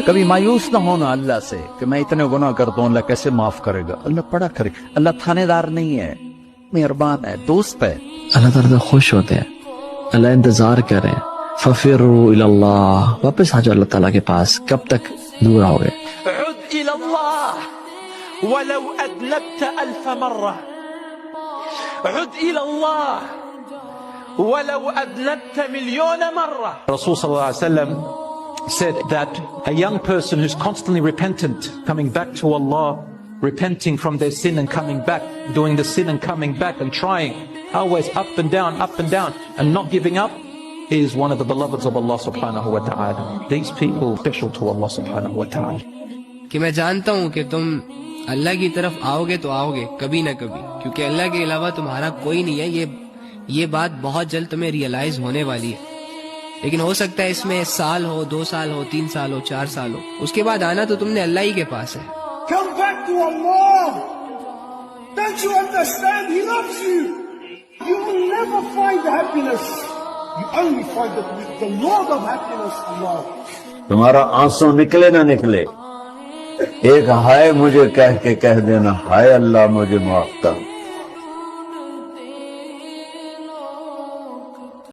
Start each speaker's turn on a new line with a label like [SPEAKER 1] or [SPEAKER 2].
[SPEAKER 1] کبھی مایوس نہ ہونا اللہ سے کہ میں اتنے گناہ کرتا ہوں، اللہ کیسے معاف کرے گا؟ اللہ بڑا کرے، اللہ تھانے دار نہیں ہے، مہربان ہے، دوست ہے۔
[SPEAKER 2] اللہ تعالیٰ خوش ہوتے ہیں، اللہ انتظار کریں، فَفِرُّوا إِلَى اللَّهِ، واپس آ جاؤ اللہ تعالیٰ کے پاس، کب تک دور آؤ گے؟
[SPEAKER 3] عد إلى الله ولو أذنبت 1000 مرة، عد إلى الله ولو أذنبت 1,000,000 مرة. Rasul sallallahu alaihi wasallam said that a young person who's constantly repentant, coming back to Allah, repenting from their sin and coming back, doing the sin and coming back and trying, always up and down and not giving up, is one of the beloveds of Allah subhanahu wa ta'ala. These people special to Allah subhanahu wa ta'ala.
[SPEAKER 4] کہ میں جانتا ہوں کہ تم اللہ کی طرف آؤ گے تو آؤ گے کبھی نہ کبھی، کیونکہ اللہ کے علاوہ تمہارا کوئی نہیں ہے۔ یہ بات بہت جلد تمہیں ریئلائز ہونے والی ہے، لیکن ہو سکتا ہے اس میں سال ہو، 2 سال ہو، 3 سال ہو، 4 سال ہو، اس کے بعد آنا تو تم نے اللہ ہی کے پاس ہے۔
[SPEAKER 5] Come back to Allah. Don't you understand? He loves you. You will never find happiness. You only find it with the Lord of happiness, Allah.
[SPEAKER 6] تمہارا آنسو نکلے نہ نکلے، ایک ہائے مجھے کہہ کے کہہ دینا، ہائے اللہ مجھے معاف کر۔